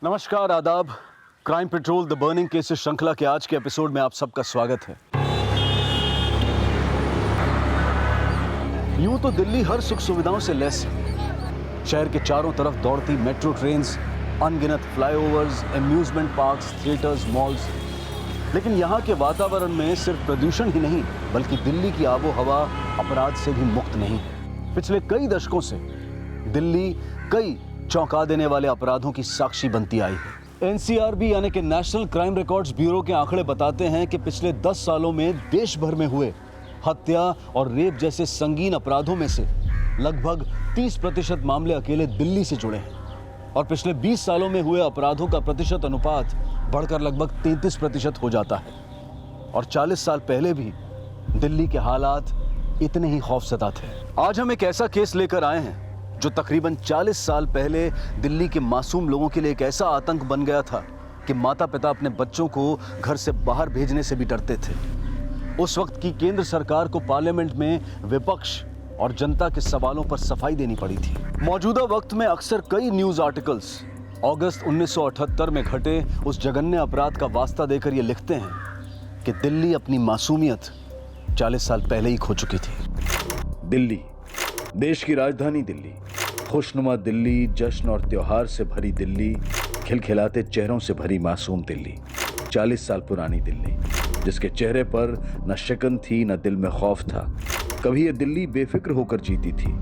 नमस्कार, आदाब। Crime petrol the burning cases श्रृंखला के आज के एपिसोड में आप सबका स्वागत है। यूं तो दिल्ली हर सुख सुविधाओं से लैस है। शहर के चारों तरफ दौड़ती मेट्रो ट्रेन्स, अनगिनत flyovers, amusement parks, theatres, malls. लेकिन यहाँ के वातावरण में सिर्फ प्रदूषण ही नहीं बल्कि दिल्ली की आबो हवा अपराध से भी मुक्त नहीं। पिछले कई दशकों से दिल्ली कई चौंका देने वाले अपराधों की साक्षी बनती आई है। एनसीआरबी यानी कि नेशनल क्राइम रिकॉर्ड्स ब्यूरो के आंकड़े बताते हैं कि पिछले 10 सालों में देश भर में हुए हत्या और रेप जैसे संगीन अपराधों में से लगभग 30% मामले अकेले दिल्ली से जुड़े हैं और पिछले 20 सालों में हुए अपराधों का प्रतिशत अनुपात बढ़कर लगभग 33% हो जाता है। और 40 साल पहले भी दिल्ली के हालात इतने ही खौफजदा थे। आज हम एक ऐसा केस लेकर आए हैं जो तकरीबन 40 साल पहले दिल्ली के मासूम लोगों के लिए एक ऐसा आतंक बन गया था कि माता पिता अपने बच्चों को घर से बाहर भेजने से भी डरते थे। उस वक्त की केंद्र सरकार को पार्लियामेंट में विपक्ष और जनता के सवालों पर सफाई देनी पड़ी थी। मौजूदा वक्त में अक्सर कई न्यूज आर्टिकल्स अगस्त 1978 में घटे उस जघन्य अपराध का वास्ता देकर ये लिखते हैं कि दिल्ली अपनी मासूमियत 40 साल पहले ही खो चुकी थी। दिल्ली, देश की राजधानी दिल्ली, खुशनुमा दिल्ली, जश्न और त्योहार से भरी दिल्ली, खिलखिलाते चेहरों से भरी मासूम दिल्ली, 40 साल पुरानी दिल्ली, जिसके चेहरे पर न शिकन थी न दिल में खौफ था। कभी ये दिल्ली बेफिक्र होकर जीती थी,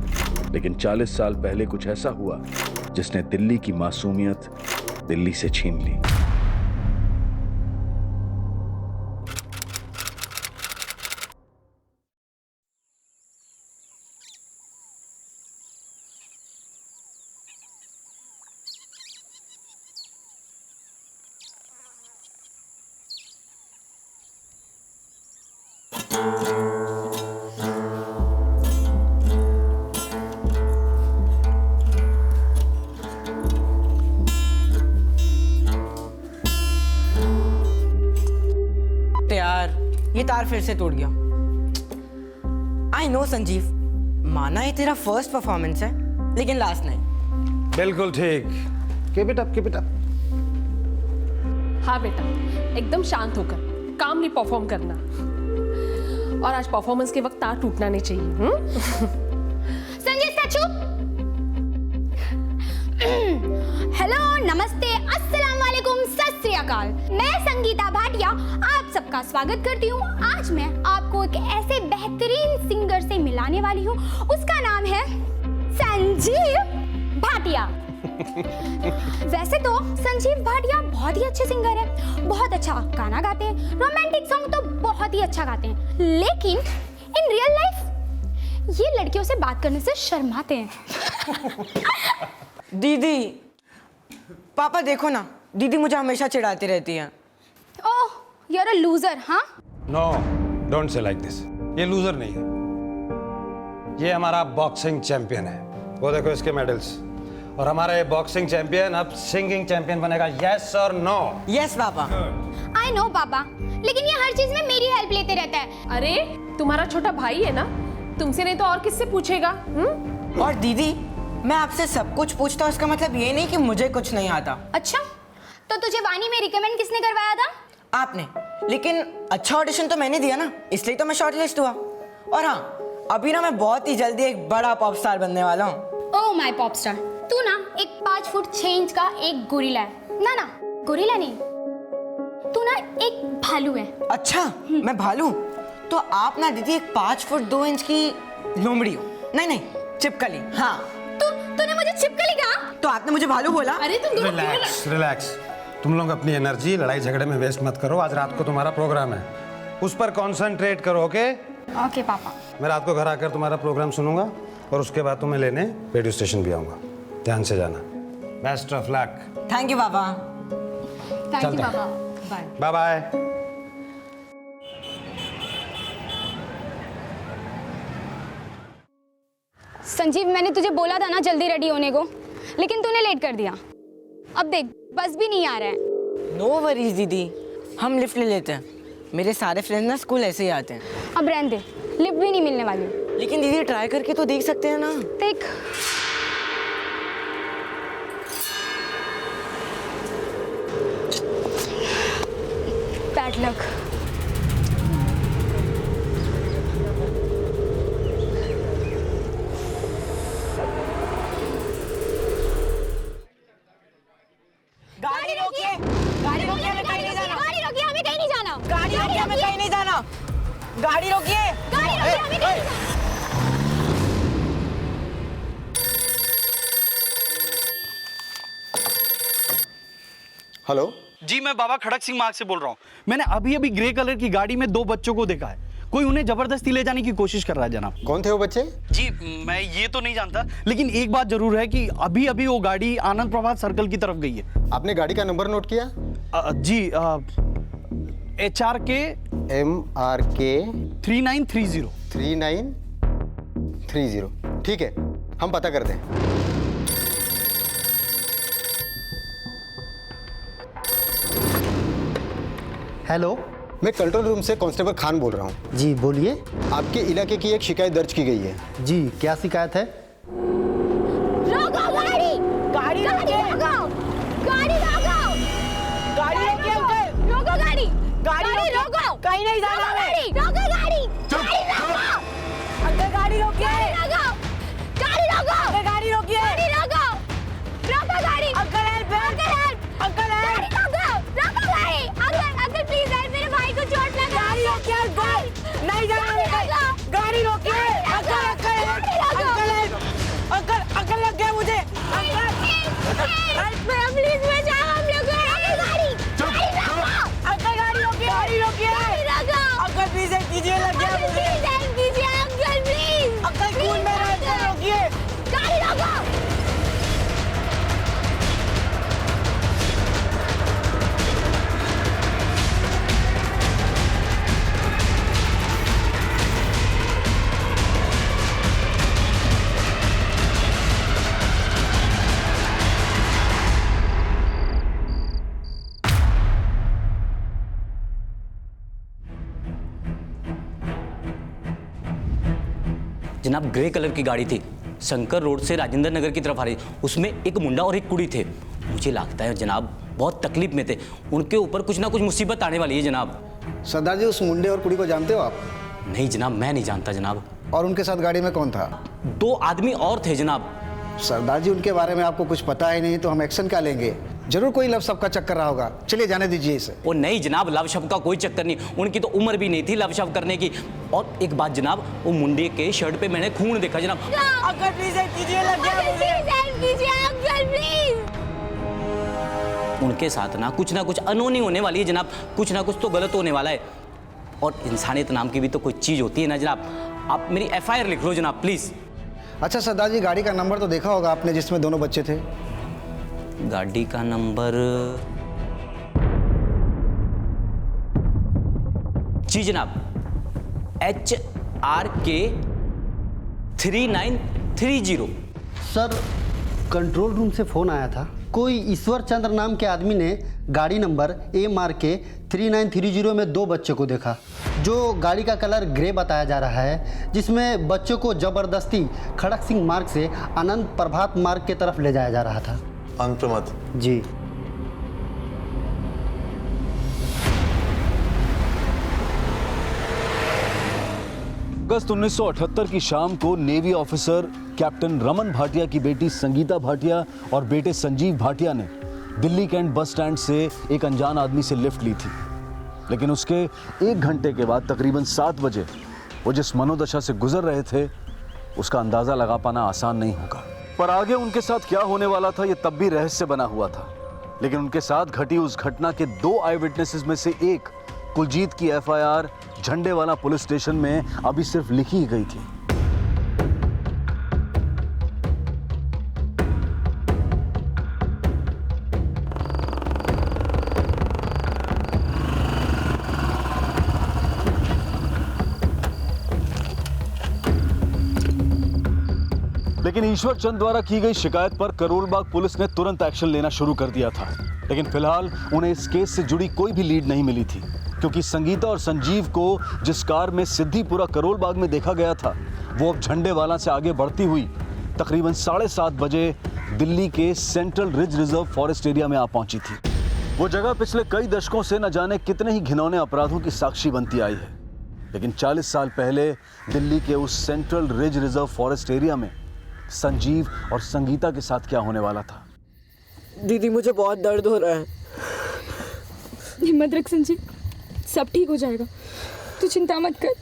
लेकिन 40 साल पहले कुछ ऐसा हुआ जिसने दिल्ली की मासूमियत दिल्ली से छीन ली। ये तार फिर से टूट गया। आई नो संजीव, माना ये तेरा फर्स्ट परफॉर्मेंस है लेकिन लास्ट नहीं। बिल्कुल ठीक। Keep it up, keep it up. हाँ बेटा, एकदम शांत होकर कामली परफॉर्म करना। और आज परफॉर्मेंस के वक्त तार टूटना नहीं चाहिए। संजय स्टैचू। हेलो, नमस्ते, अस्सलाम वालेकुम, सत श्री अकाल। मैं संगीता भाटिया आप सबका स्वागत करती हूँ। आज मैं आपको एक ऐसे बेहतरीन सिंगर से मिलाने वाली हूँ। उसका नाम है संजीव भाटिया। वैसे तो संजीव भाटिया बहुत ही अच्छे सिंगर है, बहुत अच्छा गाना गाते हैं, रोमांटिक सॉन्ग तो बहुत ही अच्छा गाते हैं, लेकिन इन रियल लाइफ ये लड़कियों से बात करने से शर्माते हैं। दीदी, पापा देखो ना, दीदी मुझे हमेशा चिढ़ाती रहती है। Oh, you are a loser, हाँ? No, don't say like this. ये लूजर नहीं है, ये हमारा बॉक्सिंग चैंपियन है। वो देखो इसके मेडल्स। और हमारा ये बॉक्सिंग चैंपियन अब सिंगिंग चैंपियन बनेगा। यस और no? Yes papa. I no पापा, लेकिन ये हर चीज में मेरी हेल्प लेते रहता है। अरे तुम्हारा छोटा भाई है ना, तुमसे नहीं तो और किससे पूछेगा? और दीदी, मैं आपसे सब कुछ पूछता हूँ, इसका मतलब ये नहीं कि मुझे कुछ नहीं आता। अच्छा, तो तुझे वानी में रिकमेंड किसने करवाया था? आपने। लेकिन अच्छा ऑडिशन तो मैंने दिया ना, इसलिए तो मैं शॉर्टलिस्ट हुआ। और हाँ, अभी ना मैं बहुत ही जल्दी एक बड़ा पॉप स्टार बनने वाला हूँ। ओह माय पॉप स्टार, तू ना एक 5 फुट 6 इंच का एक गोरिल्ला है। ना ना, गोरिल्ला नहीं, तू ना एक भालू है। अच्छा, मैं भालू? तो आप ना दीदी एक 5 फुट 2 इंच की लोमड़ी हो। नहीं नहीं, चिपकली। हाँ, तूने मुझे छिपकली कहा? तो आपने मुझे भालू बोला। अरे तुम दोनों रिलैक्स, रिलैक्स। तुम लोग अपनी एनर्जी लड़ाई झगड़े में वेस्ट मत करो। आज रात को तुम्हारा प्रोग्राम है, उस पर कंसंट्रेट करो। ओके ओके पापा। मैं रात को घर आकर तुम्हारा प्रोग्राम सुनूंगा और उसके बाद तुम्हें लेने रेडियो स्टेशन भी आऊंगा। ध्यान से जाना। Best of luck. Thank you पापा। थैंक यू पापा। Bye bye bye. संजीव, मैंने तुझे बोला था ना जल्दी रेडी होने को, लेकिन तूने लेट कर दिया। अब देख, बस भी नहीं आ रहा है। नो वरीज दीदी, हम लिफ्ट ले लेते हैं। मेरे सारे फ्रेंड्स ना स्कूल ऐसे ही आते हैं। अब रहने दे, लिफ्ट भी नहीं मिलने वाली। लेकिन दीदी ट्राई करके तो देख सकते हैं ना। देख, बैड लक। गाड़ी रोकिए, गाड़ी रोकिए, हमें कहीं नहीं जाना। गाड़ी रोकिए, हमें कहीं नहीं जाना। गाड़ी रोकिए, हमें कहीं नहीं जाना। गाड़ी रोकिए, गाड़ी रोकिए, हमें कहीं नहीं जाना। हेलो जी, मैं बाबा खड़क सिंह मार्ग से बोल रहा हूँ। मैंने अभी अभी ग्रे कलर की गाड़ी में 2 बच्चों को देखा है। कोई उन्हें जबरदस्ती ले जाने की कोशिश कर रहा है जनाब। कौन थे वो बच्चे? जी, मैं ये तो नहीं जानता, लेकिन एक बात जरूर है कि अभी अभी वो गाड़ी आनंद प्रभात सर्कल की तरफ गई है। आपने गाड़ी का नंबर नोट किया? जी, HRK MRK 3930। 3930। ठीक है, हम पता करते हैं। हेलो, मैं कंट्रोल रूम से कांस्टेबल खान बोल रहा हूँ। जी बोलिए। आपके इलाके की एक शिकायत दर्ज की गई है। जी, क्या शिकायत है? रोको गाड़ी, गाड़ी रोकिए, रोको, गाड़ी रोको, गाड़ी रोकिए अंकल, रोको गाड़ी, गाड़ी रोको, कहीं नहीं जाना रोको हमें। गाड़ी, रोको गाड़ी, गाड़ी रोको, अंकल गाड़ी रोकिए, गाड़ी रोको, अंकल गाड़ी रोकिए, गाड़ी रोको, रोको गाड़ी, uncle help, uncle help, uncle help, गाड़ी रोको, रोको गाड़ी, अंकल प्लीज हेल्प, मेरे भाई को चोट लगा। गाड़ी रोकिए अंकल, नहीं जाना हमें कहीं। गाड़ी रोकिए, uncle uncle uncle uncle uncle लग गया मुझे, अंकल प्लीज बचाओ हम लोग को। गाड़ी, गाड़ी रोको, अंकल गाड़ी रोकिए, गाड़ी रोकिए, गाड़ी रोको, अंकल प्लीज हेल्प कीजिए, लग गया मुझे, प्लीज हेल्प कीजिए अंकल, प्लीज। अंकल खून में रह गया, रोकिए। गाड़ी रोको। जनाब, ग्रे कलर की गाड़ी थी, शंकर रोड से राजेंद्र नगर की तरफ आ रही। उसमें एक मुंडा और एक कुड़ी थे। मुझे लगता है जनाब बहुत तकलीफ में थे, उनके ऊपर कुछ ना कुछ मुसीबत आने वाली है जनाब। सरदार जी, उस मुंडे और कुड़ी को जानते हो आप? नहीं जनाब, मैं नहीं जानता जनाब। और उनके साथ गाड़ी में कौन था? 2 आदमी और थे जनाब। सरदार जी, उनके बारे में आपको कुछ पता ही नहीं तो हम एक्शन क्या लेंगे? जरूर कोई लव सब का चक्कर रहा होगा। चलिए जाने दीजिए इसे। वो नहीं जनाब, लव शव का कोई चक्कर नहीं, उनकी तो उम्र भी नहीं थी लव शव करने की। और एक बात जनाब, वो मुंडे के शर्ट पे मैंने खून देखा जनाब। अंकल प्लीज हेल्प कीजिए, लग गया मुझे। प्लीज हेल्प कीजिए अंकल, प्लीज। उनके साथ ना कुछ अनहोनी होने वाली है जनाब, कुछ ना कुछ तो गलत होने वाला है। और इंसानियत नाम की भी तो कोई चीज़ होती है ना जनाब। आप मेरी FIR लिख लो जनाब, प्लीज़। अच्छा सरदार जी, गाड़ी का नंबर तो देखा होगा आपने जिसमें दोनों बच्चे थे? गाड़ी का नंबर, जी जनाब, HRK 3930। सर, कंट्रोल रूम से फ़ोन आया था। कोई ईश्वर चंद्र नाम के आदमी ने गाड़ी नंबर MRK 3930 में 2 बच्चों को देखा, जो गाड़ी का कलर ग्रे बताया जा रहा है, जिसमें बच्चों को ज़बरदस्ती खड़क सिंह मार्ग से आनंद प्रभात मार्ग की तरफ ले जाया जा रहा था। आनंद प्रभात? जी। अगस्त 1978 की शाम को navy officer captain Raman Bhatia की बेटी संगीता भाटिया और बेटे संजीव भाटिया ने दिल्ली कैंट बस स्टैंड से एक अनजान आदमी से लिफ्ट ली थी। लेकिन उसके 1 घंटे के बाद तकरीबन 7 बजे वो जिस मनोदशा से गुजर रहे थे उसका अंदाजा लगा पाना आसान नहीं होगा। पर आगे उनके साथ क्या होने वाला था ये तब भी रहस्य बना हुआ था। लेकिन उनके साथ घटी उस घटना के 2 आई विटनेसेस में से एक कुलजीत की FIR झंडेवाला पुलिस स्टेशन में अभी सिर्फ लिखी ही गई थी। लेकिन ईश्वर चंद द्वारा की गई शिकायत पर करोलबाग पुलिस ने तुरंत एक्शन लेना शुरू कर दिया था। लेकिन फिलहाल उन्हें इस केस से जुड़ी कोई भी लीड नहीं मिली थी, क्योंकि संगीता और संजीव को जिस कार में सिद्धिपुरा करोलबाग में देखा गया था वो अब झंडेवाला से आगे बढ़ती हुई तकरीबन 7:30 बजे दिल्ली के central ridge reserve forest area में आ पहुंची थी। वो जगह पिछले कई दशकों से न जाने कितने ही घिनौने अपराधों की साक्षी बनती आई है, लेकिन 40 साल पहले दिल्ली के उस central ridge reserve forest area में संजीव और संगीता के साथ क्या होने वाला था। दीदी मुझे बहुत दर्द हो रहा है। हिम्मत रख संजीव, सब ठीक हो जाएगा, तू चिंता मत कर।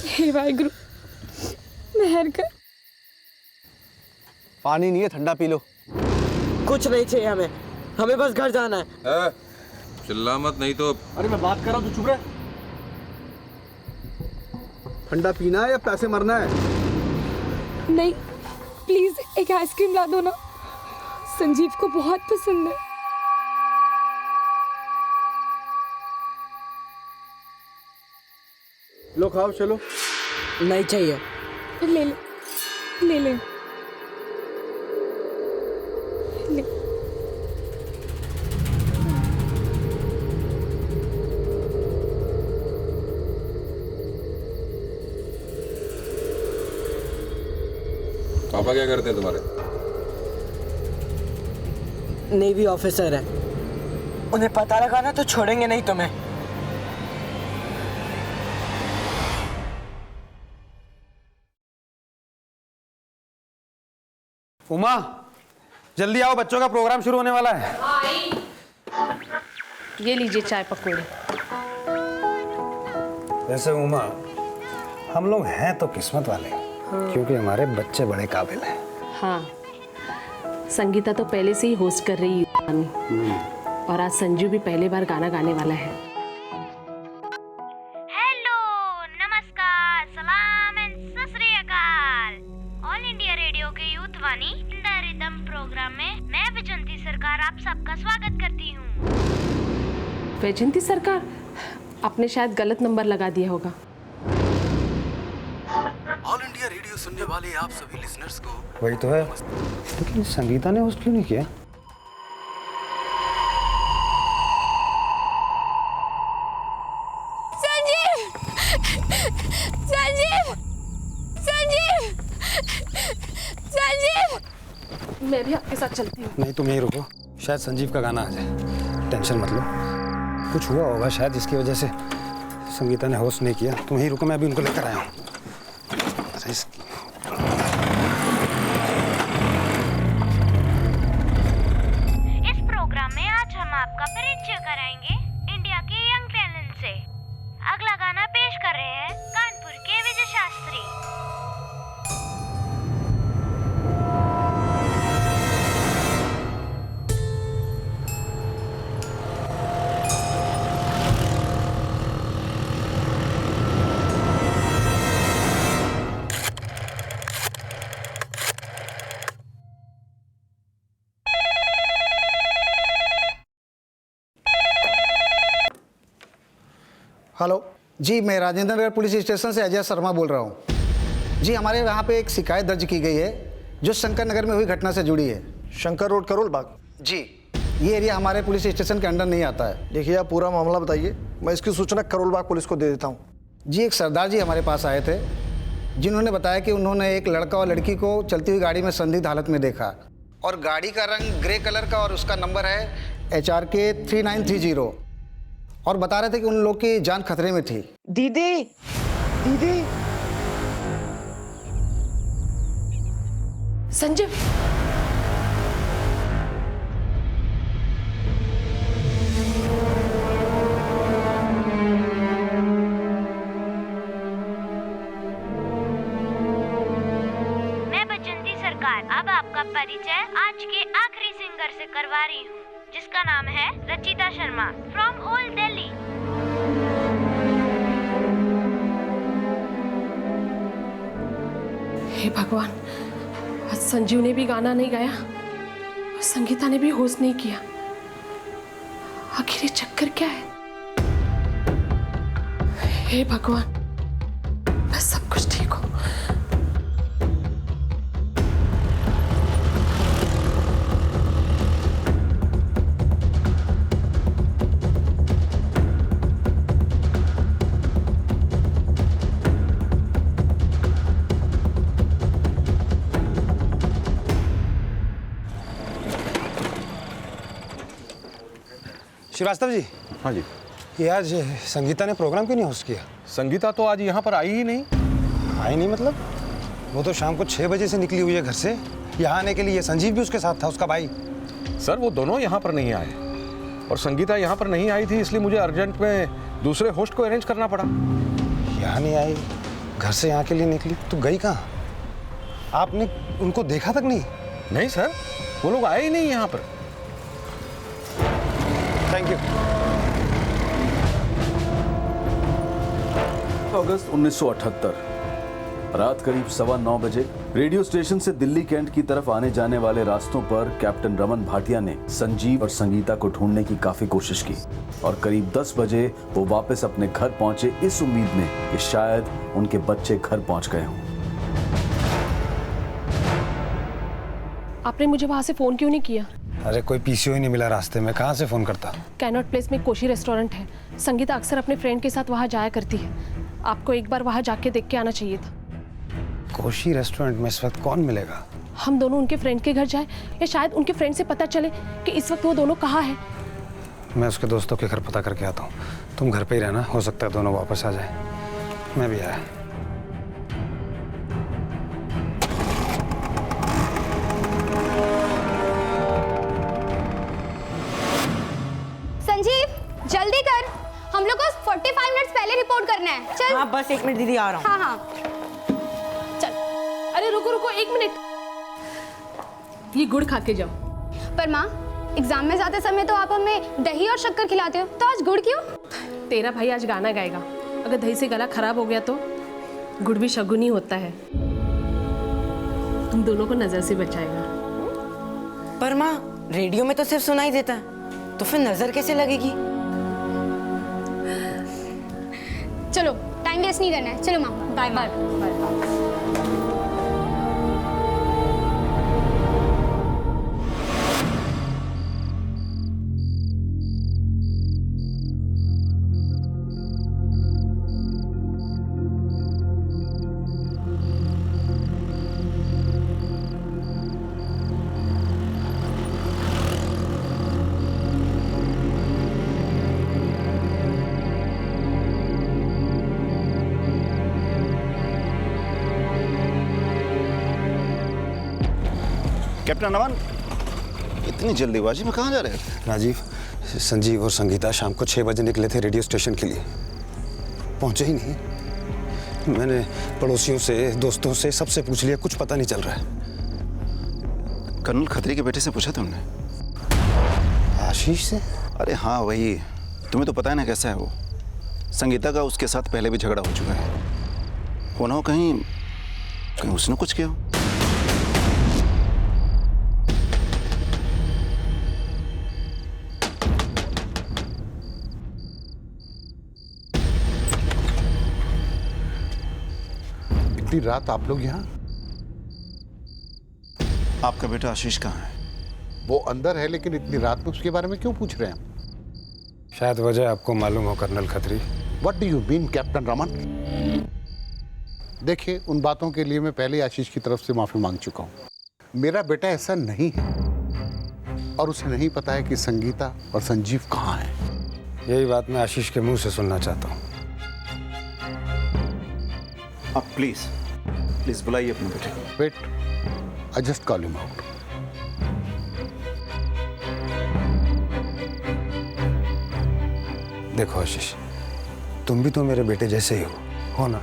हे वाहिगुरु, मेहर कर। पानी नहीं है, ठंडा पी लो। कुछ नहीं चाहिए हमें, हमें बस घर जाना है। चिल्ला मत नहीं तो। अरे मैं बात कर रहा हूँ, तू चुप रह। ठंडा पीना है या पैसे मरना है? नहीं, प्लीज एक आइसक्रीम ला दो ना, संजीव को बहुत पसंद है। लो खाओ, चलो। नहीं चाहिए। ले ले, ले ले, ले। पापा क्या करते हैं तुम्हारे? नेवी ऑफिसर है, उन्हें पता लगा ना तो छोड़ेंगे नहीं तुम्हें। उमा, जल्दी आओ, बच्चों का प्रोग्राम शुरू होने वाला है। ये लीजिए चाय पकौड़े। वैसे उमा, हम लोग हैं तो किस्मत वाले, क्योंकि हमारे बच्चे बड़े काबिल हैं। हाँ, संगीता तो पहले से ही होस्ट कर रही है और आज संजू भी पहली बार गाना गाने वाला है। हेलो, नमस्कार, सलाम and Sat Sri Akal. All India Radio के youth Vani in the rhythm program में मैं वैजंती सरकार आप सबका स्वागत करती हूँ। वैजंती सरकार, आपने शायद गलत नंबर लगा दिया होगा। ऑल इंडिया रेडियो सुनने वाले आप सभी लिसनर्स को वही तो है, लेकिन संगीता ने होस्ट क्यों नहीं किया? संजीव, संजीव, संजीव, संजीव। मैं भी आपके साथ चलती हूँ। नहीं, तुम यहीं रुको, शायद संजीव का गाना आ जाए। टेंशन मत लो, कुछ हुआ होगा शायद जिसकी वजह से संगीता ने होस्ट नहीं किया। तुम यहीं रुको, मैं अभी उनको लेकर आया हूँ। इस प्रोग्राम में आज हम आपका परिचय कराएंगे इंडिया के यंग टैलेंट से। अगला गाना पेश कर रहे हैं कानपुर के विजय शास्त्री। हेलो जी, मैं राजेंद्र नगर पुलिस स्टेशन से अजय शर्मा बोल रहा हूँ। जी, हमारे यहाँ पे एक शिकायत दर्ज की गई है जो शंकर नगर में हुई घटना से जुड़ी है। शंकर रोड, करोल बाग। जी, ये एरिया हमारे पुलिस स्टेशन के अंडर नहीं आता है। देखिए, आप पूरा मामला बताइए, मैं इसकी सूचना करोल बाग पुलिस को दे देता हूँ। जी, एक सरदार जी हमारे पास आए थे, जिन्होंने बताया कि उन्होंने एक लड़का और लड़की को चलती हुई गाड़ी में संदिग्ध हालत में देखा और गाड़ी का रंग ग्रे कलर का और उसका नंबर है HRK 3930 और बता रहे थे कि उन लोग की जान खतरे में थी। दीदी, दीदी। संजीव, मैं वैजंती सरकार अब आपका परिचय आज के आखिरी सिंगर से करवा रही हूँ, जिसका नाम है रचिता शर्मा फ्रॉम ओल्ड दिल्ली। हे भगवान, आज संजीव ने भी गाना नहीं गाया और संगीता ने भी होस्ट नहीं किया। आखिर ये चक्कर क्या है? हे भगवान, बस सब कुछ ठीक हो। श्रीवास्तव जी। हाँ जी। ये आज संगीता ने प्रोग्राम क्यों नहीं होस्ट किया? संगीता तो आज यहाँ पर आई ही नहीं। आई नहीं मतलब? वो तो शाम को 6 बजे से निकली हुई है घर से यहाँ आने के लिए। संजीव भी उसके साथ था, उसका भाई। सर वो दोनों यहाँ पर नहीं आए और संगीता यहाँ पर नहीं आई थी, इसलिए मुझे अर्जेंट में दूसरे होस्ट को अरेंज करना पड़ा। यहाँ नहीं आई, घर से यहाँ के लिए निकली, तो गई कहाँ? आपने उनको देखा तक नहीं? नहीं सर, वो लोग आए ही नहीं यहाँ पर। Thank you. अगस्त 1978 रात करीब 9:15 बजे रेडियो स्टेशन से दिल्ली कैंट की तरफ आने जाने वाले रास्तों पर कैप्टन रमन भाटिया ने संजीव और संगीता को ढूंढने की काफी कोशिश की और करीब 10 बजे वो वापस अपने घर पहुंचे इस उम्मीद में कि शायद उनके बच्चे घर पहुंच गए हों। आपने मुझे वहां से फोन क्यों नहीं किया? अरे कोई पीसीओ ही नहीं मिला रास्ते में, कहाँ से फोन करता? कैनॉट प्लेस में कोशी रेस्टोरेंट है। संगीता अक्सर अपने फ्रेंड के साथ वहां जाया करती है। आपको एक बार वहां जाके देख के आना चाहिए था। कोशी रेस्टोरेंट में इस वक्त कौन मिलेगा? हम दोनों उनके फ्रेंड के घर जाए या शायद उनके फ्रेंड से पता चले कि इस वक्त वो दोनों कहाँ हैं। मैं उसके दोस्तों के घर पता करके आता हूँ, तुम घर पे ही रहना, हो सकता है दोनों वापस आ जाए। मैं भी आया। संजीव जल्दी कर, हम लोग को 45 मिनट्स पहले रिपोर्ट करना है। चल। हाँ बस 1 मिनट दीदी, आ रहा हूँ। हाँ हाँ चल। अरे रुको रुको 1 मिनट, ये गुड़ खा के जाओ। पर माँ, एग्जाम में जाते समय तो आप हमें दही और शक्कर खिलाते हो, तो आज गुड़ क्यों? तेरा भाई आज गाना गाएगा, अगर दही से गला खराब हो गया तो गुड़ भी शगुनी होता है, तुम दोनों को नजर से बचाएगा। पर माँ, रेडियो में तो सिर्फ सुनाई देता है, तो फिर नजर कैसे लगेगी? चलो टाइम वेस्ट नहीं करना है, चलो माँ। Bye bye. कैप्टन अमन, इतनी जल्दीबाजी में कहाँ जा रहे थे? राजीव, संजीव और संगीता शाम को 6 बजे निकले थे रेडियो स्टेशन के लिए, पहुंचे ही नहीं। मैंने पड़ोसियों से, दोस्तों से, सबसे पूछ लिया, कुछ पता नहीं चल रहा है। कर्नल खत्री के बेटे से पूछा तुमने? आशीष से? अरे हाँ वही, तुम्हें तो पता है ना कैसा है वो। संगीता का उसके साथ पहले भी झगड़ा हो चुका है। हो ना हो कहीं उसने कुछ किया हो। इतनी रात आप लोग यहाँ? आपका बेटा आशीष कहाँ है? वो अंदर है, लेकिन इतनी रात में उसके बारे में क्यों पूछ रहे हैं? शायद वजह आपको मालूम हो colonel Khatri. What do you mean, captain Raman? देखिए, उन बातों के लिए मैं पहले आशीष की तरफ से माफी मांग चुका हूँ। मेरा बेटा ऐसा नहीं है और उसे नहीं पता है कि संगीता और संजीव कहाँ हैं। यही बात मैं आशीष के मुंह से सुनना चाहता हूँ। आप प्लीज बुलाइए अपने बेटे को। Wait, I just call him out. देखो आशीष, तुम भी तो मेरे बेटे जैसे ही हो ना?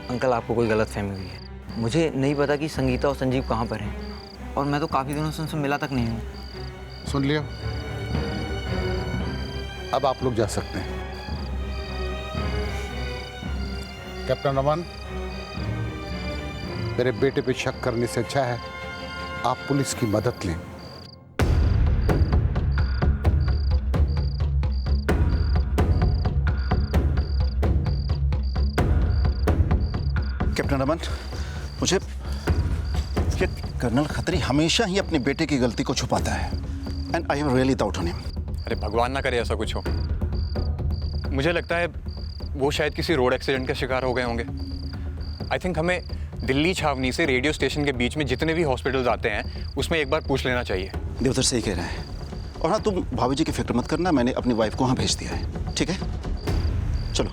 अंकल, आपको कोई गलतफहमी हुई है। मुझे नहीं पता कि संगीता और संजीव कहाँ पर हैं, और मैं तो काफी दिनों से उनसे मिला तक नहीं हूँ। सुन लिया, अब आप लोग जा सकते हैं। कैप्टन रमन, मेरे बेटे पे शक करने से अच्छा है आप पुलिस की मदद लें। कैप्टन रमन, मुझे ये कर्नल खत्री हमेशा ही अपने बेटे की गलती को छुपाता है, and I have really doubt on him. अरे भगवान ना करे ऐसा कुछ हो। मुझे लगता है वो शायद किसी रोड एक्सीडेंट का शिकार हो गए होंगे। आई थिंक हमें दिल्ली छावनी से रेडियो स्टेशन के बीच में जितने भी हॉस्पिटल्स आते हैं उसमें एक बार पूछ लेना चाहिए। देवधर सही कह रहे हैं, और हाँ, तुम भाभी जी की फिक्र मत करना, मैंने अपनी वाइफ को वहाँ भेज दिया है, ठीक है? चलो।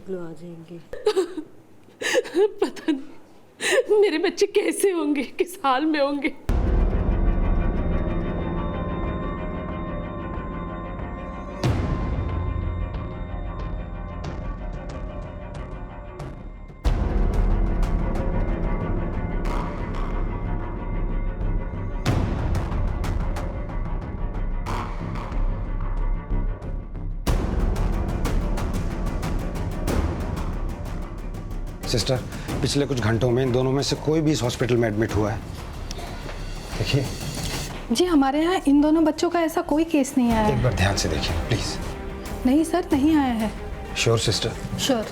आ जाएंगे। पता नहीं मेरे बच्चे कैसे होंगे, किस हाल में होंगे। सिस्टर, पिछले कुछ घंटों में इन दोनों में से कोई भी इस हॉस्पिटल में एडमिट हुआ है? देखिए। जी हमारे यहाँ इन दोनों बच्चों का ऐसा कोई केस नहीं आया है। एक बार ध्यान से देखिए प्लीज। नहीं सर, नहीं आया है। Sure sister? श्योर।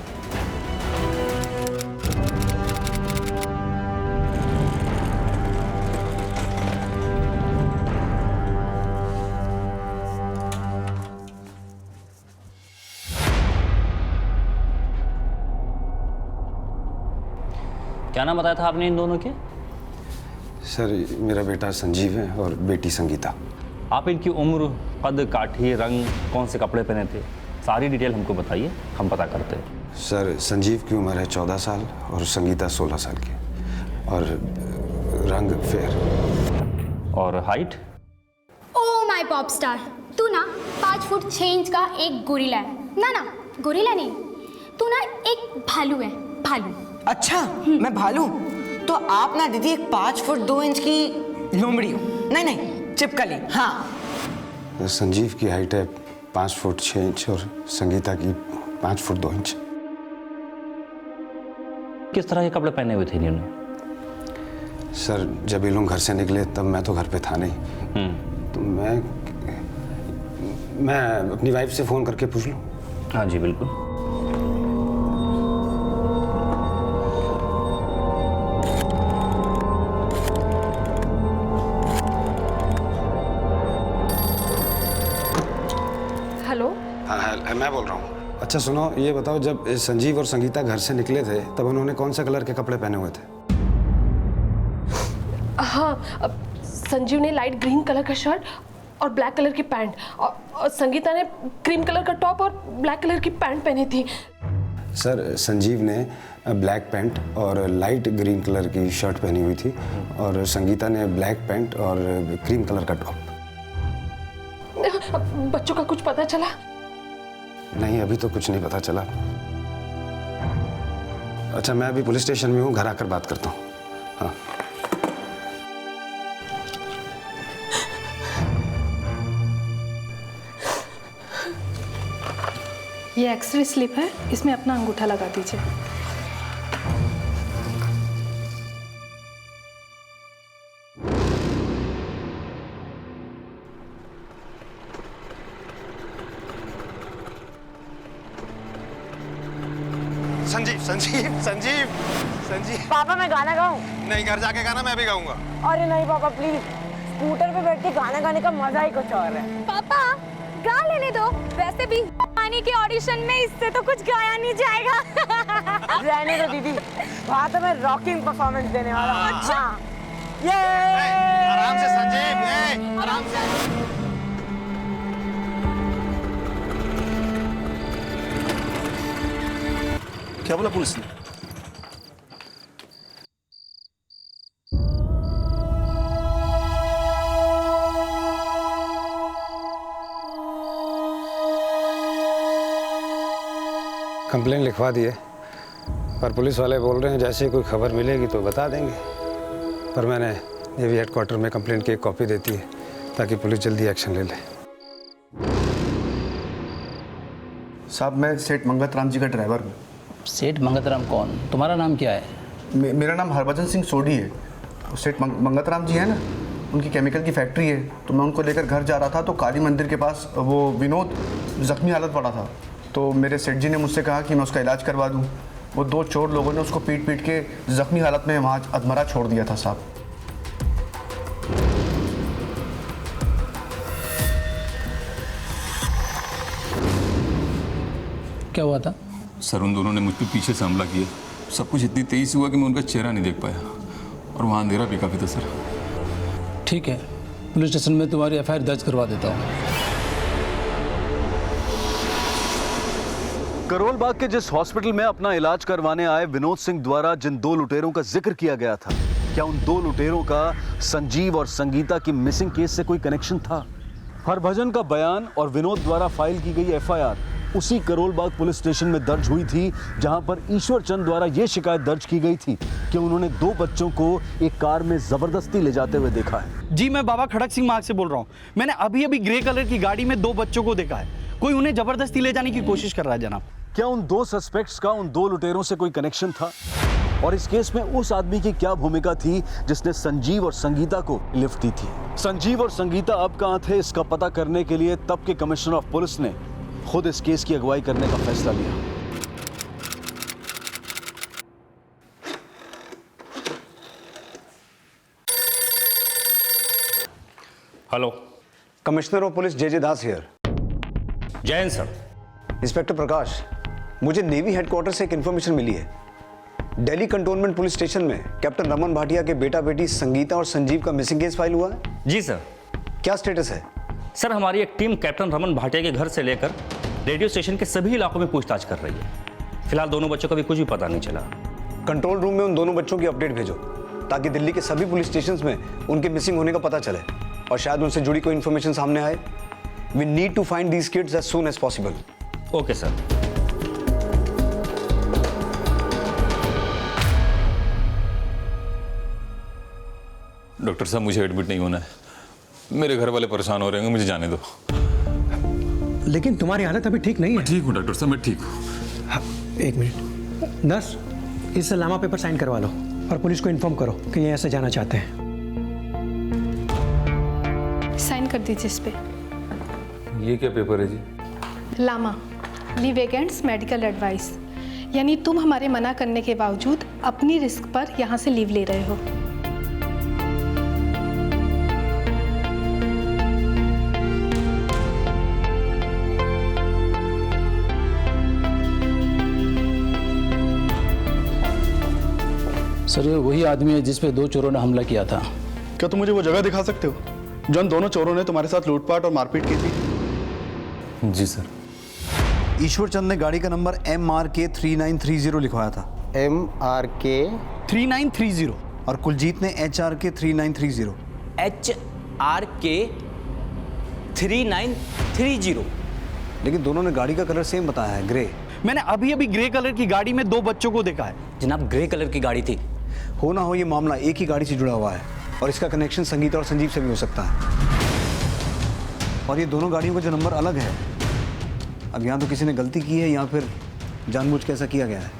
क्या नाम बताया था आपने इन दोनों के? सर, मेरा बेटा संजीव है और बेटी संगीता। आप इनकी उम्र, कद, काठी, रंग, कौन से कपड़े पहने थे, सारी डिटेल हमको बताइए, हम पता करते हैं। सर, संजीव की उम्र है 14 साल और संगीता 16 साल की, और रंग फेयर। और height? Oh my pop star, तू ना 5 फुट 6 इंच का एक गोरिल्ला है। ना गोरिल्ला नहीं, तू ना एक भालू है, भालू। अच्छा, मैं भालू? तो आप ना दीदी एक 5 फुट 2 इंच की लोमड़ी हो। नहीं, चिपकली। हाँ। संजीव की हाइट है 5 फुट 6 इंच और संगीता की 5 फुट 2 इंच। किस तरह के कपड़े पहने हुए थे इन्होंने? सर, जब ये लोग घर से निकले तब मैं तो घर पे था नहीं, तो मैं अपनी वाइफ से फ़ोन करके पूछ लूँ? हाँ जी बिल्कुल। मैं बोल रहा हूँ। अच्छा सुनो, ये बताओ, जब संजीव और संगीता घर से निकले थे तब उन्होंने कौन सा कलर के कपड़े पहने हुए थे? हाँ, संजीव ने लाइट ग्रीन कलर का शर्ट और ब्लैक कलर की पैंट, और संगीता ने क्रीम कलर का टॉप और ब्लैक कलर की पैंट पहनी थी। सर, संजीव ने ब्लैक पैंट और लाइट ग्रीन कलर की शर्ट पहनी हुई थी और संगीता ने ब्लैक पैंट और क्रीम कलर का टॉप। बच्चों का कुछ पता चला? नहीं, अभी तो कुछ नहीं पता चला। अच्छा, मैं अभी पुलिस स्टेशन में हूँ, घर आकर बात करता हूँ। हाँ। ये एक्सरे स्लिप है, इसमें अपना अंगूठा लगा दीजिए। संजीव संजीव संजीव संजीव। पापा, मैं गाना गाऊं? नहीं, घर जाके गाना, मैं भी गाऊंगा। अरे नहीं पापा प्लीज, स्कूटर पे बैठ के गाना गाने का मजा ही कुछ और है। पापा गा लेने दो, वैसे भी गाने के ऑडिशन में इससे तो कुछ गाया नहीं जाएगा। रहने दो दीदी, वहाँ तो मैं रॉकिंग परफॉर्मेंस देने वाला हूँ। अच्छा। ये आराम से संजीव, आराम से। क्या बोला पुलिस ने? कंप्लेन लिखवा दिए, पर पुलिस वाले बोल रहे हैं जैसे ही कोई खबर मिलेगी तो बता देंगे। पर मैंने नेवी हेडक्वार्टर में कंप्लेन की एक कॉपी देती है ताकि पुलिस जल्दी एक्शन ले ले। साहब, मैं सेठ मंगत राम जी का ड्राइवर हूँ। सेठ मंगत राम कौन? तुम्हारा नाम क्या है? मेरा नाम हरभजन सिंह सोढ़ी है। सेठ मंगत राम जी है ना, उनकी केमिकल की फैक्ट्री है, तो मैं उनको लेकर घर जा रहा था तो काली मंदिर के पास वो विनोद जख्मी हालत पड़ा था। तो मेरे सेठ जी ने मुझसे कहा कि मैं उसका इलाज करवा दूँ। वो 2 चोर लोगों ने उसको पीट पीट के जख्मी हालत में वहाँ अधमरा छोड़ दिया था साहब। क्या हुआ था? सर, उन दोनों ने मुझ पर पीछे से हमला किया। सब कुछ इतनी तेजी से हुआ कि मैं उनका चेहरा नहीं देख पाया, और वहाँ अंधेरा भी काफ़ी था सर। ठीक है, पुलिस स्टेशन में तुम्हारी एफआईआर दर्ज करवा देता हूँ। करोल बाग के जिस हॉस्पिटल में अपना इलाज करवाने आए विनोद सिंह द्वारा जिन दो लुटेरों का जिक्र किया गया था, क्या उन दो लुटेरों का संजीव और संगीता की मिसिंग केस से कोई कनेक्शन था? हरभजन का बयान और विनोद द्वारा फाइल की गई एफआईआर उसी करोल बाग पुलिस स्टेशन में दर्ज हुई थी जहां पर ईश्वर चंद द्वारा यह शिकायत दर्ज की गई थी कि उन्होंने दो बच्चों को एक कार में जबरदस्ती ले जाते हुए देखा है। जी, मैं बाबा खड़क सिंह मार्ग से बोल रहा हूँ। मैंने अभी अभी ग्रे कलर की गाड़ी में दो बच्चों को देखा है। कोई उन्हें जबरदस्ती ले जाने की कोशिश कर रहा है जनाब। क्या उन दो सस्पेक्ट्स का उन दो लुटेरों से कोई कनेक्शन था? और इस केस में उस आदमी की क्या भूमिका थी जिसने संजीव और संगीता को लिफ्ट दी थी? संजीव और संगीता अब कहां थे, इसका पता करने के लिए तब के कमिश्नर ऑफ पुलिस ने खुद इस केस की अगुवाई करने का फैसला लिया। Hello, commissioner of police J Das here. Jain sir. Inspector Prakash, मुझे नेवी हेडक्वार्टर से एक इन्फॉर्मेशन मिली है। दिल्ली कंटोनमेंट पुलिस स्टेशन में कैप्टन रमन भाटिया के बेटा बेटी संगीता और संजीव का मिसिंग केस फाइल हुआ है। जी सर। क्या स्टेटस है? सर, हमारी एक टीम कैप्टन रमन भाटिया के घर से लेकर रेडियो स्टेशन के सभी इलाकों में पूछताछ कर रही है। फिलहाल दोनों बच्चों का भी कुछ भी पता नहीं चला। कंट्रोल रूम में उन दोनों बच्चों की अपडेट भेजो ताकि दिल्ली के सभी पुलिस स्टेशंस में उनके मिसिंग होने का पता चले और शायद उनसे जुड़ी कोई इन्फॉर्मेशन सामने आए। We need to find these kids as soon as possible. Okay sir. Doctor साहब, मुझे एडमिट नहीं होना है। मेरे घर वाले परेशान हो रहे हैं, मुझे जाने दो। लेकिन तुम्हारी हालत अभी ठीक नहीं है। ठीक हूँ डॉक्टर साहब, मैं ठीक हूँ। एक मिनट। 10 इस लामा पेपर साइन करवा लो और पुलिस को इन्फॉर्म करो कि ये ऐसे जाना चाहते हैं। साइन कर दीजिए इस पे। ये क्या पेपर है जी? LAMA leave against medical advice, यानी तुम हमारे मना करने के बावजूद अपनी रिस्क पर यहाँ से लीव ले रहे हो। सर, ये वही आदमी है जिस पे दो चोरों ने हमला किया था। क्या तुम मुझे वो जगह दिखा सकते हो जौन दोनों चोरों ने तुम्हारे साथ लूटपाट और मारपीट की थी? जी सर। ईश्वर चंद ने गाड़ी का नंबर MRK 3930 लिखवाया था। MRK 3930। और कुलजीत ने HRK 3930। HRK 3930। लेकिन दोनों ने गाड़ी का कलर सेम बताया है, ग्रे। मैंने अभी अभी ग्रे कलर की गाड़ी में दो बच्चों को देखा है। जनाब, ग्रे कलर की गाड़ी थी। हो ना हो ये मामला एक ही गाड़ी से जुड़ा हुआ है और इसका कनेक्शन संगीता और संजीव से भी हो सकता है। और ये दोनों गाड़ियों का जो नंबर अलग है, अब यहाँ तो किसी ने गलती की है या फिर जानबूझ के ऐसा किया गया है।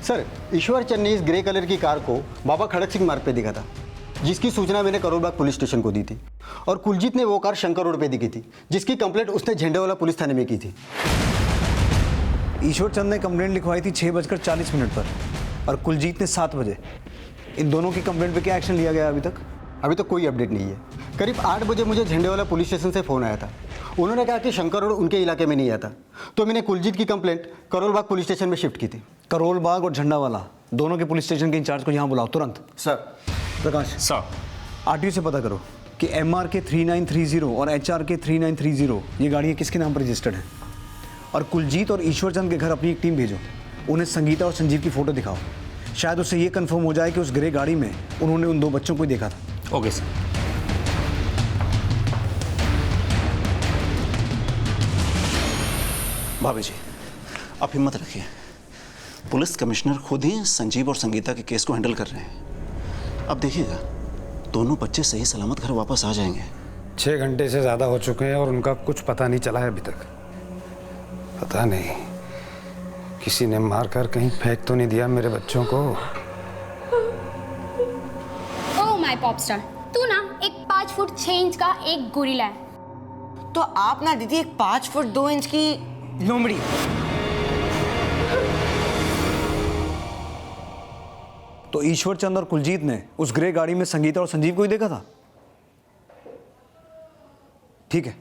सर, ईश्वर चंद ने इस ग्रे कलर की कार को बाबा खड़क सिंह मार्ग पे देखा था, जिसकी सूचना मैंने करोल बाग पुलिस स्टेशन को दी थी। और कुलजीत ने वो कार शंकर रोड पे दिखी थी, जिसकी कंप्लेंट उसने झंडेवाला पुलिस थाने में की थी। ईश्वर चंद ने कंप्लेंट लिखवाई थी 6:40 पर और कुलजीत ने 7 बजे। इन दोनों की कंप्लेंट पे क्या एक्शन लिया गया अभी तक? अभी तक कोई अपडेट नहीं है। करीब 8 बजे मुझे झंडेवाला पुलिस स्टेशन से फ़ोन आया था। उन्होंने कहा कि शंकर रोड उनके इलाके में नहीं आता, तो मैंने कुलजीत की complaint Karol Bagh police station में शिफ्ट की थी। करोल बाग और झंडावाला दोनों के पुलिस स्टेशन के इंचार्ज को यहाँ बुलाओ तुरंत। सर। प्रकाश सर, RTO से पता करो कि MRK 3930 और HRK 3930 ये गाड़ियाँ किसके नाम पर रजिस्टर्ड हैं। और कुलजीत और ईश्वर चंद के घर अपनी एक टीम भेजो, उन्हें संगीता और संजीव की फ़ोटो दिखाओ। शायद उससे ये कंफर्म हो जाए कि उस ग्रे गाड़ी में उन्होंने उन दो बच्चों को ही देखा था। Okay sir. भाभी जी, आप हिम्मत रखिए। पुलिस कमिश्नर खुद ही संजीव और संगीता के केस को हैंडल कर रहे हैं। अब देखिएगा, दोनों बच्चे सही सलामत घर वापस आ जाएंगे। 6 घंटे से ज़्यादा हो चुके हैं और उनका कुछ पता नहीं चला है अभी तक। पता नहीं किसी ने मारकर कहीं फेंक तो नहीं दिया मेरे बच्चों को। ओह माय पॉपस्टार, तू ना एक 5 फुट 6 इंच का एक गोरिल्ला है। तो आप ना दीदी एक 5 फुट 2 इंच की लोमड़ी। तो ईश्वर चंद और कुलजीत ने उस ग्रे गाड़ी में संगीता और संजीव को ही देखा था। ठीक है,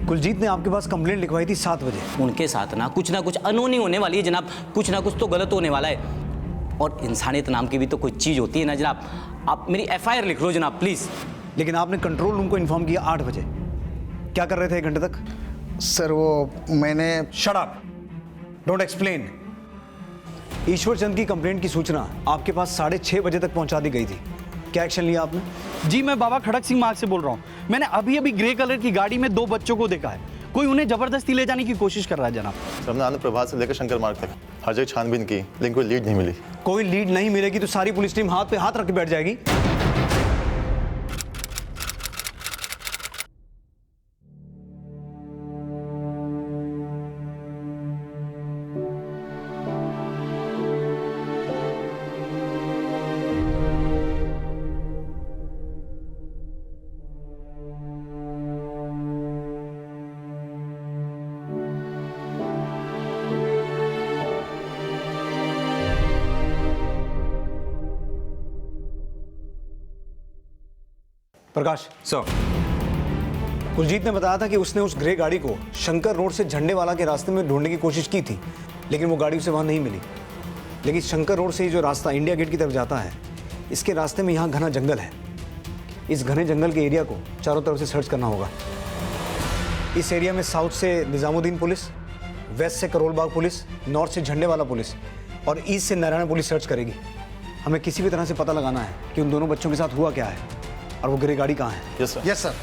कुलजीत ने आपके पास कंप्लेंट लिखवाई थी 7 बजे। उनके साथ ना कुछ अनहोनी होने वाली है जनाब, कुछ ना कुछ तो गलत होने वाला है। और इंसानियत नाम की भी तो कोई चीज़ होती है ना जनाब। आप मेरी FIR लिख लो जनाब प्लीज़। लेकिन आपने कंट्रोल रूम को इन्फॉर्म किया 8 बजे, क्या कर रहे थे 1 घंटे तक? सर वो मैंने शट अप, डोंट एक्सप्लेन। ईश्वर चंद की कंप्लेंट की सूचना आपके पास 6:30 बजे तक पहुंचा दी गई थी, क्या एक्शन लिया आपने? जी मैं बाबा खड़क सिंह मार्ग से बोल रहा हूँ। मैंने अभी अभी ग्रे कलर की गाड़ी में 2 बच्चों को देखा है। कोई उन्हें जबरदस्ती ले जाने की कोशिश कर रहा है जनाब। हमने आनंद प्रभात से लेकर शंकर मार्ग तक हर जगह छानबीन की, लेकिन कोई लीड नहीं मिली। कोई लीड नहीं मिलेगी तो सारी पुलिस टीम हाथ पे हाथ रख के बैठ जाएगी। प्रकाश सर, कुलजीत ने बताया था कि उसने उस ग्रे गाड़ी को शंकर रोड से झंडेवाला के रास्ते में ढूंढने की कोशिश की थी, लेकिन वो गाड़ी उसे वहां नहीं मिली। लेकिन शंकर रोड से ही जो रास्ता इंडिया गेट की तरफ जाता है, इसके रास्ते में यहाँ घना जंगल है। इस घने जंगल के एरिया को चारों तरफ से सर्च करना होगा। इस एरिया में साउथ से निजामुद्दीन पुलिस, वेस्ट से करोल बाग पुलिस, नॉर्थ से झंडेवाला पुलिस और ईस्ट से नारायण पुलिस सर्च करेगी। हमें किसी भी तरह से पता लगाना है कि उन दोनों बच्चों के साथ हुआ क्या है और वो ग्रे गाड़ी कहाँ है। Yes sir. Yes sir.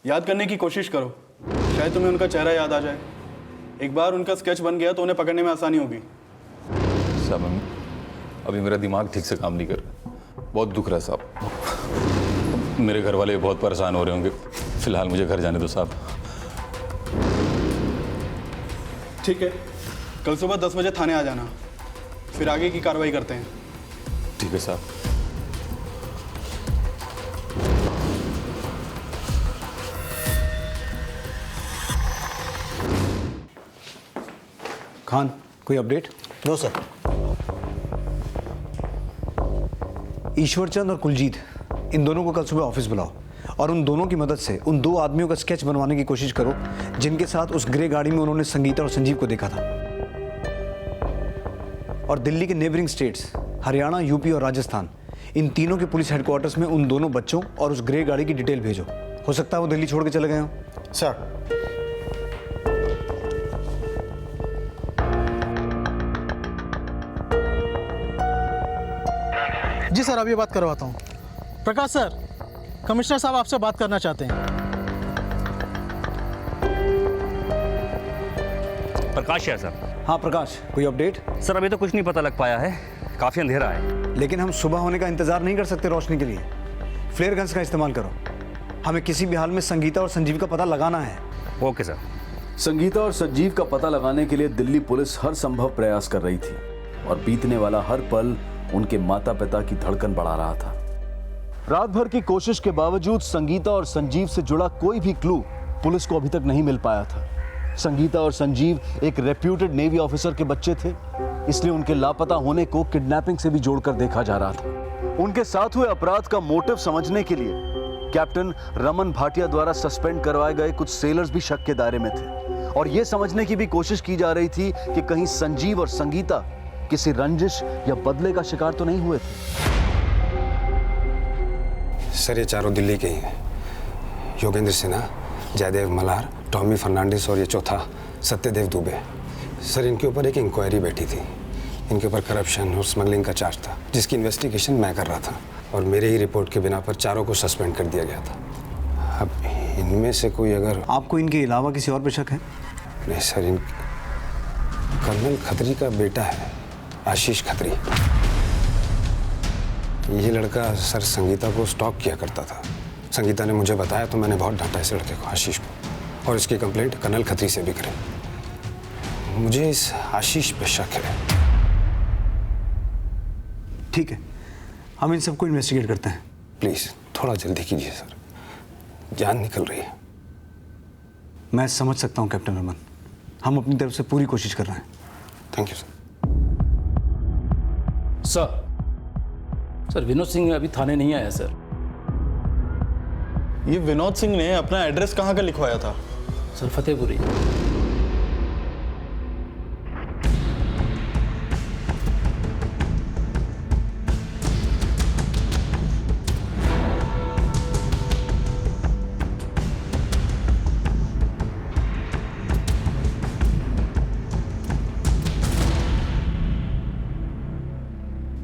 याद करने की कोशिश करो, शायद तुम्हें उनका चेहरा याद आ जाए। एक बार उनका स्केच बन गया तो उन्हें पकड़ने में आसानी होगी। साहब अभी मेरा दिमाग ठीक से काम नहीं कर रहा, बहुत दुख रहा है साहब। मेरे घर वाले बहुत परेशान हो रहे होंगे। फिलहाल मुझे घर जाने दो साहब। ठीक है, कल सुबह 10 बजे थाने आ जाना, फिर आगे की कार्रवाई करते हैं। ठीक है साहब। खान, कोई अपडेट? No sir. ईश्वरचंद और कुलजीत, इन दोनों को कल सुबह ऑफिस बुलाओ और उन दोनों की मदद से उन 2 आदमियों का स्केच बनवाने की कोशिश करो जिनके साथ उस ग्रे गाड़ी में उन्होंने संगीता और संजीव को देखा था। और दिल्ली के नेबरिंग स्टेट्स हरियाणा, यूपी और राजस्थान, इन तीनों के पुलिस हेडक्वार्टर्स में उन दोनों बच्चों और उस ग्रे गाड़ी की डिटेल भेजो। हो सकता है वो दिल्ली छोड़ के चले गए हों। सर। जी सर, अभी बात करवाता हूँ। प्रकाश सर, कमिश्नर साहब आपसे बात करना चाहते हैं। प्रकाश है सर। हाँ प्रकाश, कोई अपडेट? सर अभी तो कुछ नहीं पता लग पाया है, काफ़ी अंधेरा है। लेकिन हम सुबह होने का इंतजार नहीं कर सकते रोशनी के लिए। फ्लेयर गन्स का इस्तेमाल करो। हमें किसी भी हाल में संगीता और संजीव का पता लगाना है। Okay sir. संगीता और संजीव का पता लगाने के लिए दिल्ली पुलिस हर संभव प्रयास कर रही थी और बीतने वाला हर पल उनके माता पिता की धड़कन बढ़ा रहा था। रात भर की कोशिश के बावजूद संगीता और संजीव से जुड़ा कोई भी क्लू पुलिस को अभी तक नहीं मिल पाया था। संगीता और संजीव एक रेप्यूटेड नेवी ऑफिसर के बच्चे थे, इसलिए उनके लापता होने को किडनैपिंग से भी जोड़कर देखा जा रहा था। उनके साथ हुए अपराध का मोटिव समझने के लिए कैप्टन रमन भाटिया द्वारा सस्पेंड करवाए गए कुछ सेलर्स भी शक के दायरे में थे और यह समझने की भी कोशिश की जा रही थी कि कहीं संजीव और संगीता किसी रंजिश या बदले का शिकार तो नहीं हुए थे। सर ये चारों दिल्ली के ही हैं। योगेंद्र सिन्हा, जयदेव मल्हार, टॉमी फर्नांडिस और ये चौथा सत्यदेव दुबे। सर इनके ऊपर एक इंक्वायरी बैठी थी। इनके ऊपर करप्शन और स्मगलिंग का चार्ज था, जिसकी इन्वेस्टिगेशन मैं कर रहा था और मेरे ही रिपोर्ट के बिना पर चारों को सस्पेंड कर दिया गया था। अब इनमें से कोई अगर आपको इनके अलावा किसी और पे शक है? नहीं सर, इन कर्नल खत्री का बेटा है आशीष खत्री। ये लड़का सर संगीता को स्टॉक किया करता था संगीता ने मुझे बताया तो मैंने बहुत डांटा इस लड़के को, आशीष को, और इसकी कंप्लेंट कर्नल खत्री से भी करी। मुझे इस आशीष पे शक है। ठीक है, हम इन सबको इन्वेस्टिगेट करते हैं। प्लीज़ थोड़ा जल्दी कीजिए सर, जान निकल रही है। मैं समझ सकता हूँ कैप्टन रमन, हम अपनी तरफ से पूरी कोशिश कर रहे हैं। Thank you sir. Sir Vinod Singh अभी थाने नहीं आया सर। ये विनोद सिंह ने अपना एड्रेस कहाँ का लिखवाया था? सर फतेहपुरी।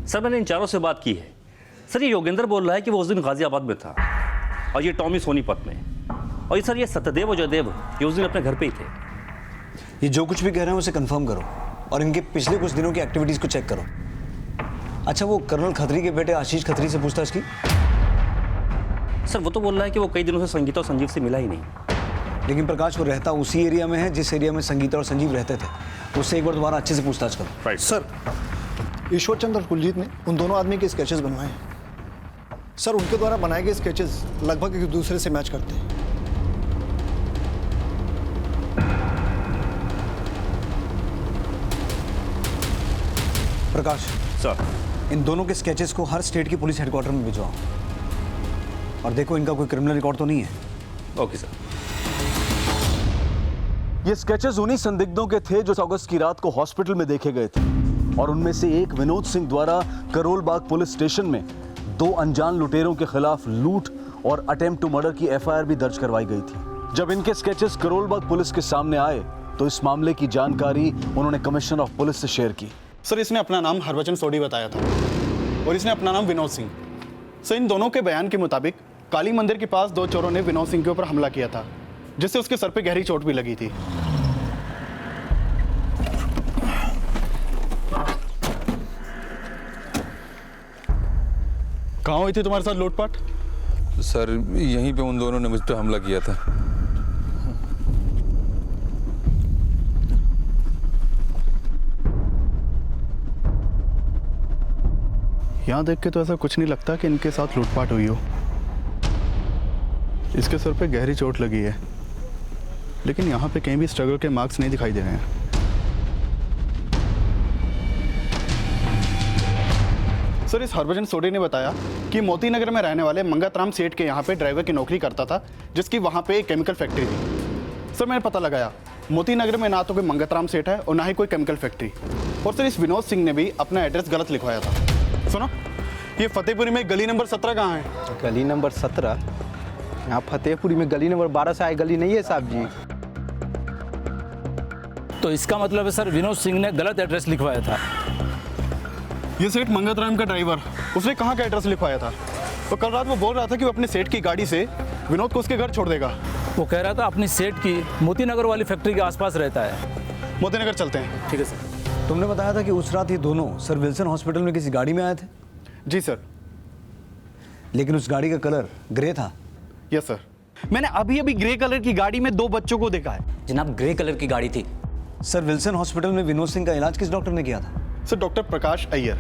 सर मैंने इन चारों से बात की है। सर ये योगेंद्र बोल रहा है कि वो उस दिन गाजियाबाद में था और ये टॉमी सोनीपत में, और ये सर ये सत्यदेव और जयदेव ये उस दिन अपने घर पे ही थे। ये जो कुछ भी कह रहे हैं उसे कंफर्म करो और इनके पिछले कुछ दिनों की एक्टिविटीज को चेक करो। अच्छा, वो कर्नल खत्री के बेटे आशीष खत्री से पूछताछ की? सर वो तो बोल रहा है कि वो कई दिनों से संगीता और संजीव से मिला ही नहीं। लेकिन प्रकाश, वो रहता उसी एरिया में है जिस एरिया में संगीता और संजीव रहते थे। उससे एक बार दोबारा अच्छे से पूछताछ करो। राइट सर, ईश्वरचंद और कुलजीत ने उन दोनों आदमी के स्केचेस बनवाए हैं। सर उनके द्वारा बनाए गए स्केचेस लगभग एक दूसरे से मैच करते हैं। प्रकाश सर, इन दोनों के स्केचेस को हर स्टेट की पुलिस हेडक्वार्टर में भिजवाओ और देखो इनका कोई क्रिमिनल रिकॉर्ड तो नहीं है। Okay sir. ये स्केचेस उन्हीं संदिग्धों के थे जो अगस्त की रात को हॉस्पिटल में देखे गए थे, और उनमें से एक विनोद सिंह द्वारा करोल बाग पुलिस स्टेशन में 2 अनजान लुटेरों के खिलाफ लूट और अटेम्प्ट टू मर्डर की एफआईआर भी दर्ज करवाई गई थी। जब इनके स्केचेस करोल बाग पुलिस के सामने आए तो इस मामले की जानकारी उन्होंने कमिश्नर ऑफ पुलिस से शेयर की। सर इसने अपना नाम हरभजन सोडी बताया था और इसने अपना नाम विनोद सिंह। सर इन दोनों के बयान के मुताबिक काली मंदिर के पास 2 चोरों ने विनोद सिंह के ऊपर हमला किया था, जिससे उसके सर पे गहरी चोट भी लगी थी। कहाँ हुई थी तुम्हारे साथ लूटपाट? सर यहीं पे उन दोनों ने मुझ पे हमला किया था। यहाँ देख के तो ऐसा कुछ नहीं लगता कि इनके साथ लूटपाट हुई हो। इसके सर पे गहरी चोट लगी है, लेकिन यहाँ पे कहीं भी स्ट्रगल के मार्क्स नहीं दिखाई दे रहे हैं। सर इस हरभजन सोडी ने बताया कि मोती नगर में रहने वाले मंगतराम सेठ के यहाँ पे ड्राइवर की नौकरी करता था, जिसकी वहाँ पे एक केमिकल फैक्ट्री थी। सर मैंने पता लगाया, मोती नगर में ना तो कोई मंगतराम सेठ है और ना ही कोई केमिकल फैक्ट्री। और सर इस विनोद सिंह ने भी अपना एड्रेस गलत लिखवाया था। सुनो, ये फतेहपुरी में गली नंबर 17 कहाँ है? गली नंबर 17? यहाँ फतेहपुरी में गली नंबर 12 से आए गली नहीं है साहब जी। तो इसका मतलब है सर विनोद सिंह ने गलत एड्रेस लिखवाया था। ये सेठ मंगतराम का ड्राइवर, उसने कहाँ का एड्रेस लिखवाया था? तो कल रात वो बोल रहा था कि वो अपने सेठ की गाड़ी से विनोद को उसके घर छोड़ देगा। वो कह रहा था अपनी सेठ की मोती नगर वाली फैक्ट्री के आसपास रहता है। मोती नगर चलते हैं। ठीक है सर। तुमने बताया था कि उस रात ये दोनों सर विल्सन हॉस्पिटल में किसी गाड़ी में आए थे? जी सर। लेकिन उस गाड़ी का कलर ग्रे था। यस सर, मैंने अभी अभी ग्रे कलर की गाड़ी में 2 बच्चों को देखा है। जनाब ग्रे कलर की गाड़ी थी। सर विल्सन हॉस्पिटल में विनोद सिंह का इलाज किस डॉक्टर ने किया था? सर डॉक्टर प्रकाश अय्यर।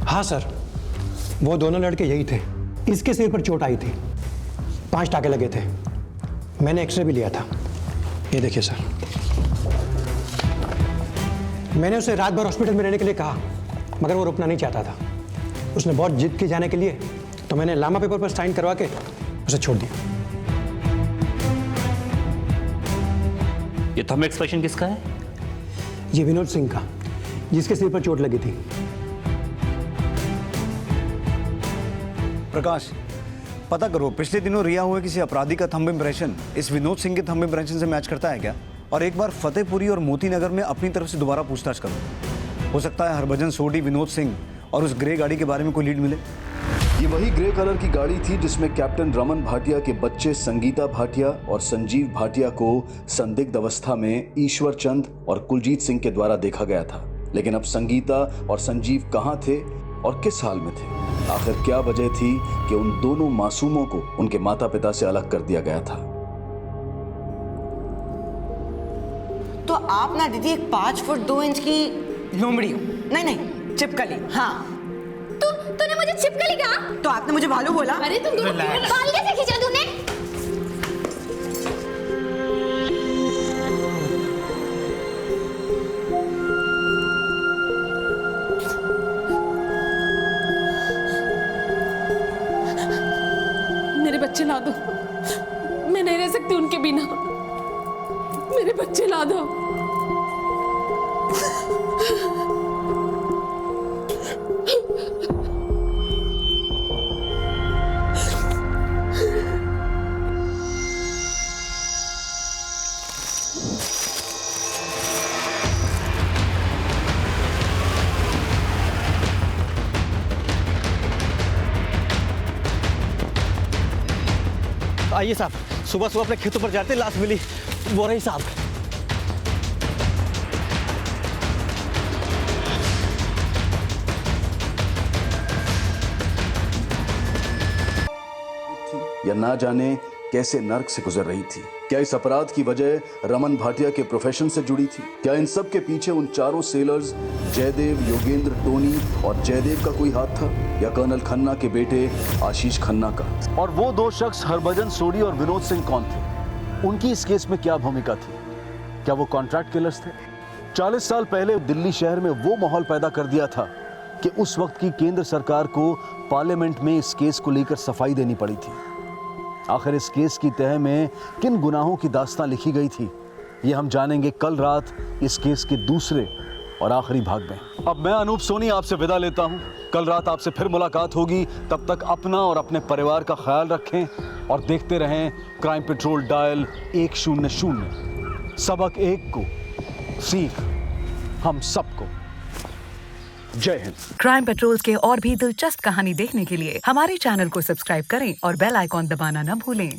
हाँ सर, वो दोनों लड़के यही थे। इसके सिर पर चोट आई थी, 5 टाके लगे थे। मैंने एक्सरे भी लिया था, ये देखिए सर। मैंने उसे रात भर हॉस्पिटल में रहने के लिए कहा, मगर वो रुकना नहीं चाहता था। उसने बहुत जिद की जाने के लिए, तो मैंने लामा पेपर पर साइन करवा के उसे छोड़ दिया। ये थंब एक्सप्रेशन किसका है? ये विनोद सिंह का, जिसके सिर पर चोट लगी थी। प्रकाश, पता करो पिछले दिनों रिया हुए किसी अपराधी का थंब इम्प्रेशन इस विनोद सिंह के थंब इम्प्रेशन से मैच करता है क्या? और एक बार फतेहपुरी और मोती नगर में अपनी तरफ से दोबारा पूछताछ करो। हो सकता है हरभजन सोडी, विनोद सिंह और उस ग्रे गाड़ी के बारे में कोई लीड मिले। ये वही ग्रे कलर की गाड़ी थी जिसमें कैप्टन रमन भाटिया के बच्चे संगीता भाटिया और संजीव भाटिया को संदिग्ध अवस्था में ईश्वर चंद और कुलजीत सिंह के द्वारा देखा गया था। लेकिन अब संगीता और संजीव कहाँ थे और किस हाल में थे? आखिर क्या वजह थी कि उन दोनों मासूमों को उनके माता पिता से अलग कर दिया गया था? तो आप ना दीदी एक 5 फुट 2 इंच की लोमड़ी हो। नहीं चिपकली। हाँ तूने मुझे छिपकली कहा? तो आपने मुझे भालू बोला। अरे तुम दोनों बाल कैसे खींचा तूने? मेरे बच्चे ला दो, मैं नहीं रह सकती उनके बिना। मेरे बच्चे ला दो। आइए साहब, सुबह सुबह अपने खेतों पर जाते लाश मिली, वो रही साहब। या ना जाने कैसे नर्क से गुजर रही थी। क्या इस अपराध की वजह रमन भाटिया के प्रोफेशन से जुड़ी थी? क्या इन सब के पीछे उन चारों सेलर्स जयदेव, योगेंद्र, टोनी और जयदेव का कोई हाथ था, या कर्नल खन्ना के बेटे आशीष खन्ना का? और वो दो शख्स हरभजन सोडी और विनोद सिंह कौन थे? उनकी इस केस में क्या भूमिका थी? क्या वो कॉन्ट्रैक्ट किलर्स थे? 40 साल पहले दिल्ली शहर में वो माहौल पैदा कर दिया था कि उस वक्त की केंद्र सरकार को पार्लियामेंट में इस केस को लेकर सफाई देनी पड़ी थी। आखिर इस केस की तह में किन गुनाहों की दास्तां लिखी गई थी, ये हम जानेंगे कल रात इस केस के दूसरे और आखिरी भाग में। अब मैं अनूप सोनी आपसे विदा लेता हूं। कल रात आपसे फिर मुलाकात होगी। तब तक अपना और अपने परिवार का ख्याल रखें और देखते रहें क्राइम पेट्रोल डायल 100। सबक एक को, सीख हम सबको। जय हिंद। क्राइम पेट्रोल के और भी दिलचस्प कहानी देखने के लिए हमारे चैनल को सब्सक्राइब करें और बेल आइकॉन दबाना न भूलें।